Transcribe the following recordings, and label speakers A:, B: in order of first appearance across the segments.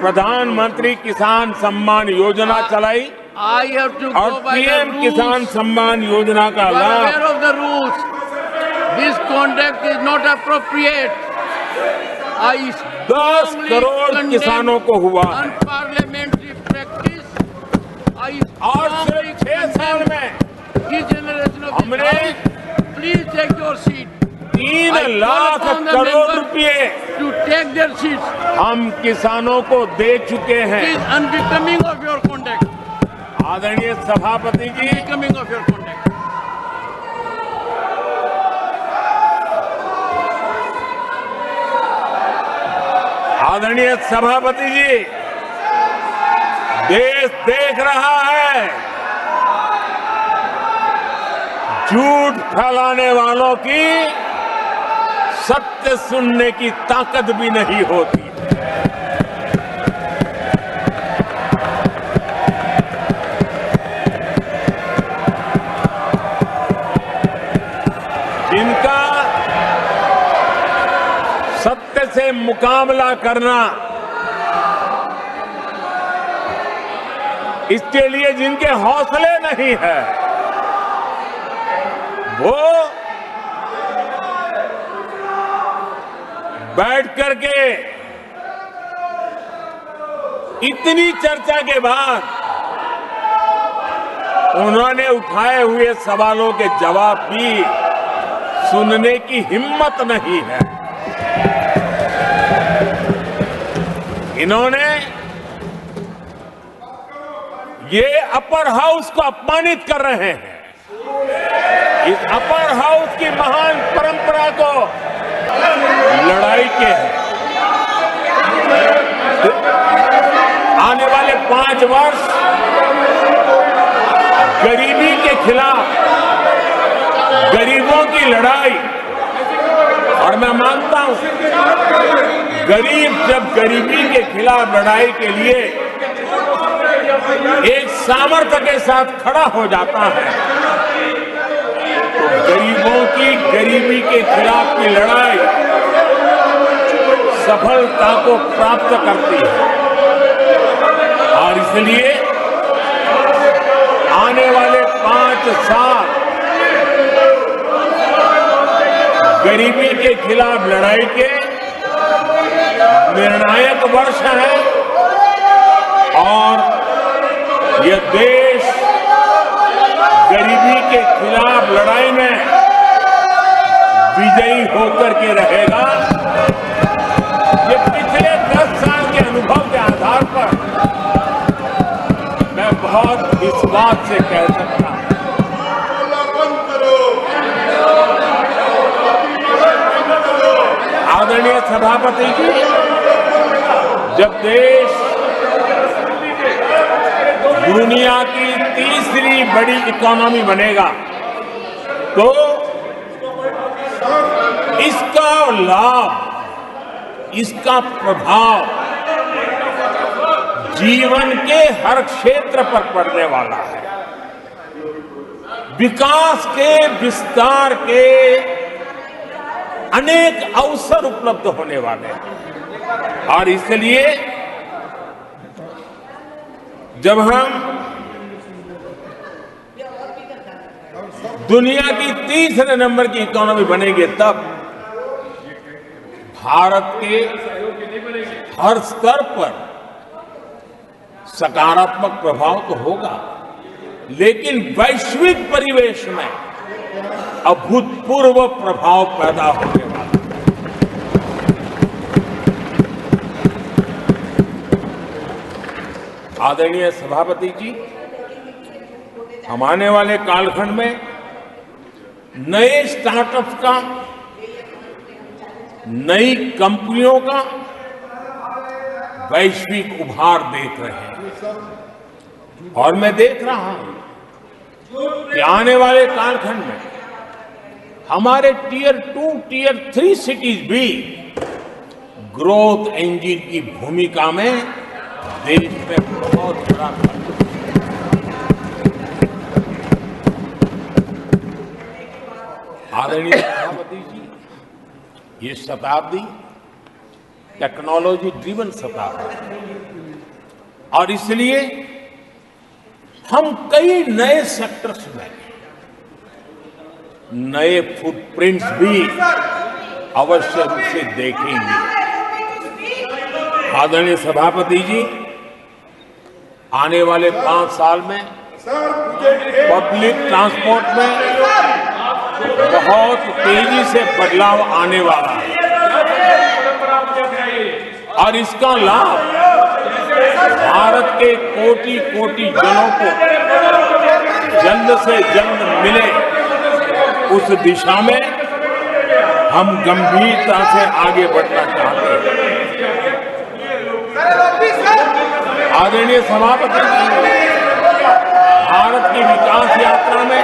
A: प्रधानमंत्री किसान सम्मान योजना चलाई
B: I have to
A: और
B: go by the
A: PM
B: rules.
A: किसान सम्मान योजना का
B: You are
A: लाभ
B: aware of the rules. This conduct is not appropriate. I
A: 10
B: strongly
A: crore
B: condemn
A: किसानों को हुआ है
B: unparliamentary practice. I
A: और
B: strongly
A: सिर्फ 6 साल
B: condemn
A: में
B: this generation of
A: हमने
B: this House. Please take your seat.
A: 3
B: I call
A: lakh
B: upon the
A: crore
B: members
A: रुपए
B: to take their seats.
A: हम किसानों को दे चुके
B: It
A: हैं।
B: is unbecoming of your conduct.
A: आदरणीय सभापति जी,
B: Unbecoming of your conduct.
A: आदरणीय सभापति जी, देश देख रहा है झूठ फैलाने वालों की सत्य सुनने की ताकत भी नहीं होती। जिनका सत्य से मुकाबला करना, इसके लिए जिनके हौसले नहीं है, वो बैठ करके इतनी चर्चा के बाद उन्होंने उठाए हुए सवालों के जवाब भी सुनने की हिम्मत नहीं है। इन्होंने ये अपर हाउस को अपमानित कर रहे हैं। इस अपर हाउस की महान परंपरा को लड़ाई के हैं। आने वाले 5 वर्ष गरीबी के खिलाफ, गरीबों की लड़ाई, और मैं मानता हूं गरीब जब गरीबी के खिलाफ लड़ाई के लिए एक सामर्थ्य के साथ खड़ा हो जाता है तो गरीबों की गरीबी के खिलाफ की लड़ाई सफलता को प्राप्त करती है। और इसलिए आने वाले 5 साल गरीबी के खिलाफ लड़ाई के निर्णायक वर्ष है और यह देश गरीबी के खिलाफ लड़ाई में विजयी होकर के रहेगा। ये पिछले 10 साल के अनुभव के आधार पर मैं बहुत विश्वास से कह सकता हूं। आदरणीय सभापति जी, जब देश दुनिया की तीसरी बड़ी इकोनॉमी बनेगा तो इसका लाभ, इसका प्रभाव जीवन के हर क्षेत्र पर पड़ने वाला है। विकास के विस्तार के अनेक अवसर उपलब्ध होने वाले हैं और इसलिए जब हम दुनिया की तीसरे नंबर की इकोनॉमी बनेंगे तब भारत के हर स्तर पर सकारात्मक प्रभाव तो होगा, लेकिन वैश्विक परिवेश में अभूतपूर्व प्रभाव पैदा होने वाला है। आदरणीय सभापति जी, हम आने वाले कालखंड में नए स्टार्टअप्स का, नई कंपनियों का वैश्विक उभार देख रहे हैं और मैं देख रहा हूं कि आने वाले कालखंड में हमारे टियर 2, टियर 3 सिटीज भी ग्रोथ इंजन की भूमिका में देश में बहुत बड़ा आदरणीय सभापति जी, ये शताब्दी टेक्नोलॉजी ड्रिवन शताब्दी है। और इसलिए हम कई नए सेक्टर्स में नए फुटप्रिंट्स भी अवश्य रूप से देखेंगे। आदरणीय सभापति जी, आने वाले 5 साल में पब्लिक ट्रांसपोर्ट में बहुत तेजी से बदलाव आने वाला है और इसका लाभ भारत के कोटि कोटि जनों को जल्द से जल्द मिले, उस दिशा में हम गंभीरता से आगे बढ़ना चाहते हैं। आदरणीय सभापति जी, भारत की विकास यात्रा में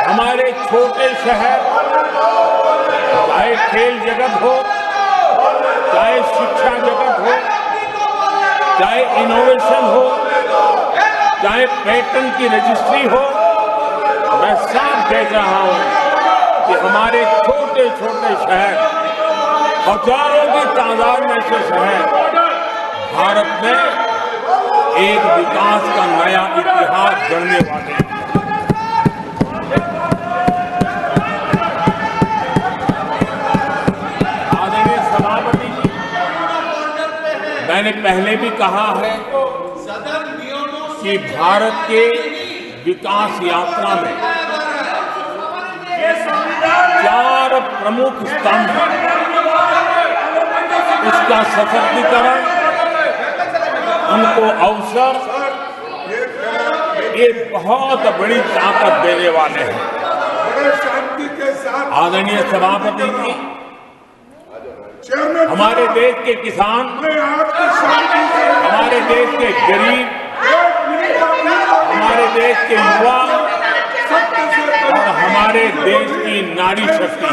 A: हमारे छोटे शहर, चाहे खेल जगत हो, चाहे शिक्षा जगत हो, चाहे इनोवेशन हो, चाहे पेटेंट की रजिस्ट्री हो, मैं साफ देख रहा हूं कि हमारे छोटे छोटे शहर, हजारों की तादाद में से शहर भारत में एक विकास का नया इतिहास गढ़ने वाले हैं। आदरणीय सभापति जी, मैंने पहले भी कहा है कि भारत के विकास यात्रा में 4 प्रमुख स्तंभ, उसका सशक्तिकरण, उनको अवसर, ये बहुत बड़ी ताकत देने वाले हैं। आदरणीय सभापति जी, हमारे देश के किसान, हमारे देश के गरीब, हमारे देश के युवा और हमारे देश की नारी शक्ति,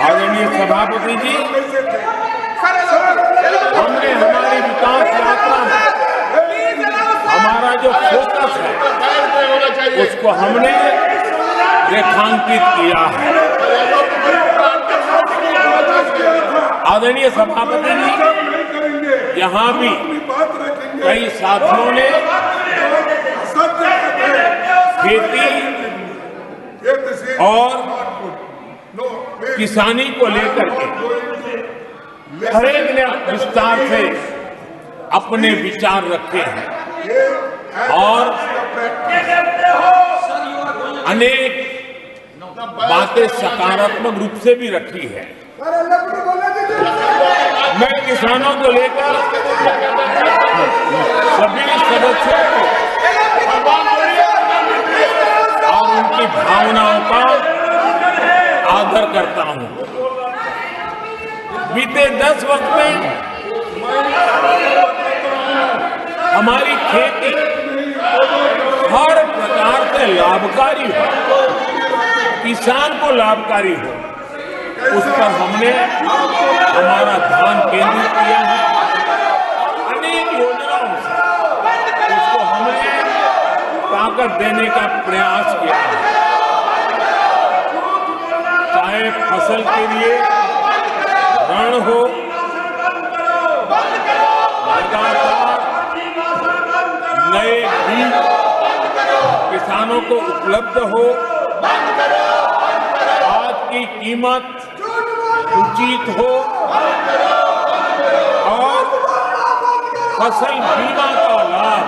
A: आदरणीय सभापति जी, हमने हमारी विकास यात्रा में हमारा जो फोकस है उसको हमने रेखांकित किया है। आदरणीय सभापति जी, यहाँ भी कई साथियों ने खेती और किसानी को लेकर के हर एक ने विस्तार से अपने विचार रखे हैं और अनेक बातें सकारात्मक रूप से भी रखी है। मैं किसानों को लेकर सभी सदस्यों को और उनकी भावनाओं का आदर करता हूं। बीते 10 वर्ष में हमारी खेती हर प्रकार से लाभकारी हो, किसान को लाभकारी हो, उस पर हमने हमारा ध्यान केंद्रित किया है। अनेक योजनाओं से उसको हमने ताकत देने का प्रयास किया है। चाहे फसल के लिए ऋण हो, लगातार नए बीज किसानों को उपलब्ध हो, खाद की कीमत उचित हो और फसल बीमा का लाभ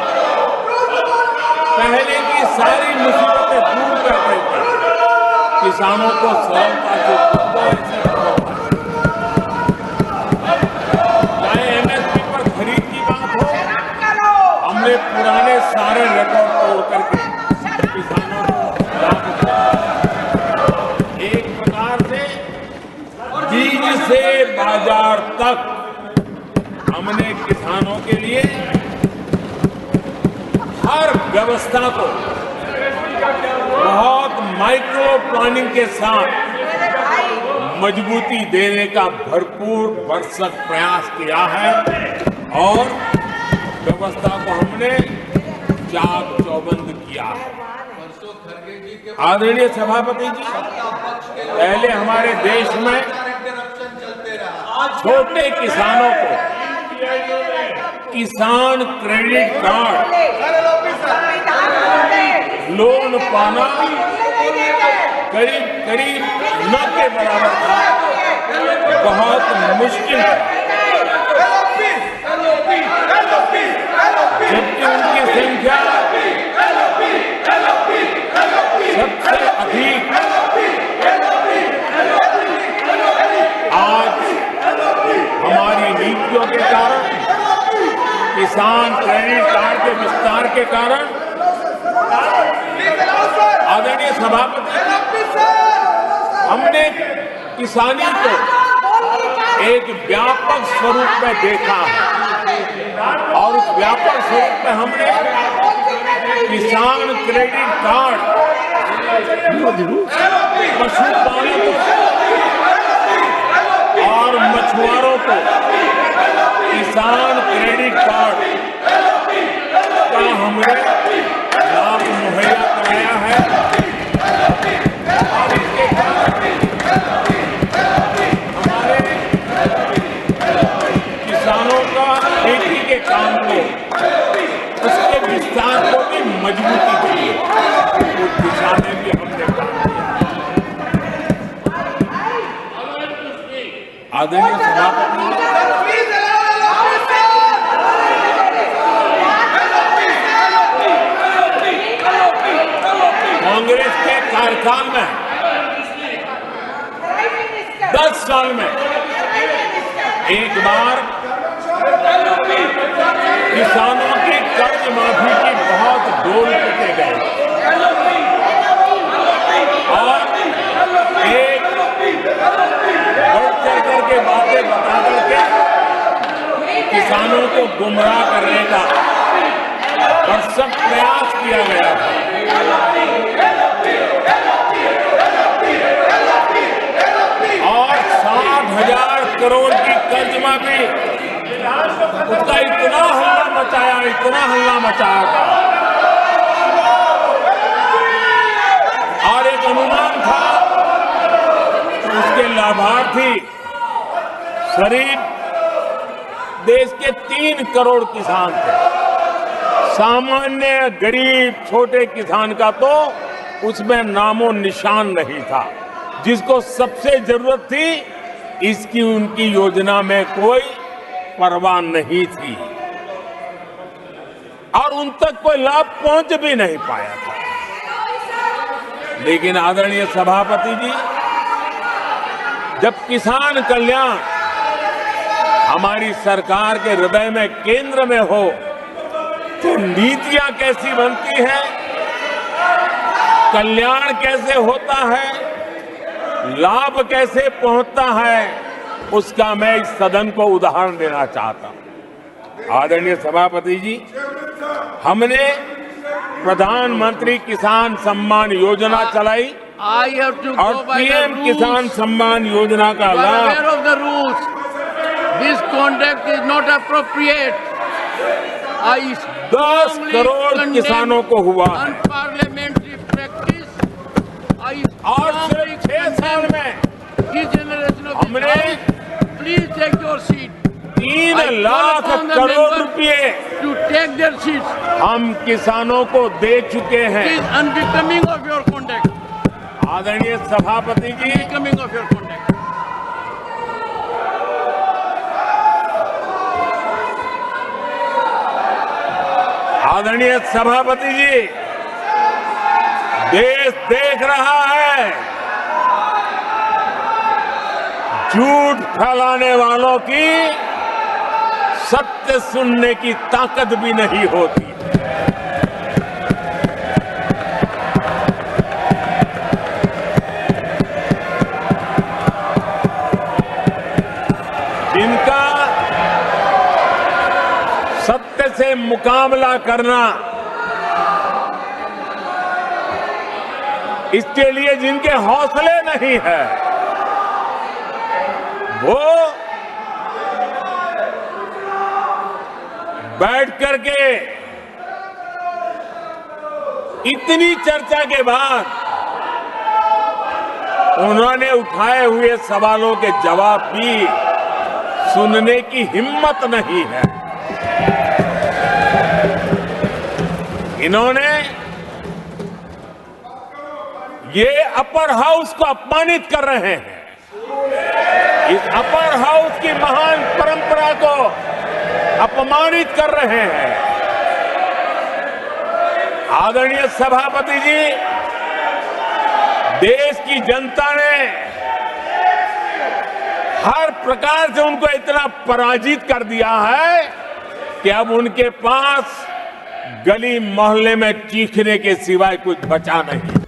A: पहले की सारी मुसीबतें दूर कर देते किसानों को सरलता से चाहे एमएसपी पर खरीद की बात हो, हमने पुराने सारे रिकॉर्ड तोड़ करके किसानों को लाभ दिया। एक प्रकार से बीज से बाजार तक हमने किसानों के लिए हर व्यवस्था को बहुत माइक्रो प्लानिंग के साथ मजबूती देने का भरपूर भरसक प्रयास किया है और व्यवस्था को हमने चाक चौबंद किया है। आदरणीय सभापति जी, पहले हमारे देश में छोटे किसानों को किसान क्रेडिट कार्ड लोन पाना करीब करीब न के बराबर था, बहुत मुश्किल था। जबकि उनकी संख्या सबसे अधिक आज हमारी नीतियों के कारण, किसान क्रेडिट कार्ड के विस्तार के कारण, आदरणीय सभापति, हमने किसानी को एक व्यापक स्वरूप में देखा है और उस व्यापक स्वरूप में हमने किसान क्रेडिट कार्ड पशुपालकों और मछुआरों को किसान क्रेडिट कार्ड का हमने लाभ मुहैया कराया है और इसके कारण हमारे किसानों का खेती के काम को, उसके विस्तार को भी मजबूती दी है। उस दिशा में भी हमने काम किया। आदरणीय सभापति, कांग्रेस के कार्यकाल में 10 साल में एक बार किसानों की कर्ज माफी की बहुत डोल पीटे गए और एक बढ़ चढ़ करके बातें बता करके किसानों को गुमराह करने का भरसक प्रयास किया गया था। और 60,000 करोड़ की कर्ज माफी, उसका इतना हल्ला मचाया था और एक अनुमान था कि उसके लाभार्थी करीब देश के 3 करोड़ किसान थे। सामान्य गरीब छोटे किसान का तो उसमें नामो निशान नहीं था। जिसको सबसे जरूरत थी, इसकी उनकी योजना में कोई परवाह नहीं थी और उन तक कोई लाभ पहुंच भी नहीं पाया था। लेकिन आदरणीय सभापति जी, जब किसान कल्याण हमारी सरकार के हृदय में, केंद्र में हो, तो नीतियां कैसी बनती हैं, कल्याण कैसे होता है, लाभ कैसे पहुंचता है, उसका मैं इस सदन को उदाहरण देना चाहता हूं। आदरणीय सभापति जी, हमने प्रधानमंत्री किसान सम्मान योजना चलाई और पीएम किसान सम्मान योजना का लाभ।
B: This conduct is not appropriate.
A: 10 crore किसानों को हुआ है
B: Unparliamentary practice.
A: और सिर्फ 6 साल में हमने
B: Please take your seat.
A: 3 lakh crore रुपए
B: To take their seats.
A: हम किसानों को दे चुके हैं।
B: It is unbecoming of your conduct.
A: आदरणीय सभापति जी,
B: Unbecoming of your conduct.
A: आदरणीय सभापति जी, देश देख रहा है, झूठ फैलाने वालों की सत्य सुनने की ताकत भी नहीं होती। जिनका सत्य से मुकाबला करना, इसके लिए जिनके हौसले नहीं है, वो बैठ करके इतनी चर्चा के बाद उन्होंने उठाए हुए सवालों के जवाब भी सुनने की हिम्मत नहीं है। इन्होंने ये अपर हाउस को अपमानित कर रहे हैं। इस अपर हाउस की महान परंपरा को अपमानित कर रहे हैं। आदरणीय सभापति जी, देश की जनता ने हर प्रकार से उनको इतना पराजित कर दिया है कि अब उनके पास गली मोहल्ले में चीखने के सिवाय कुछ बचा नहीं।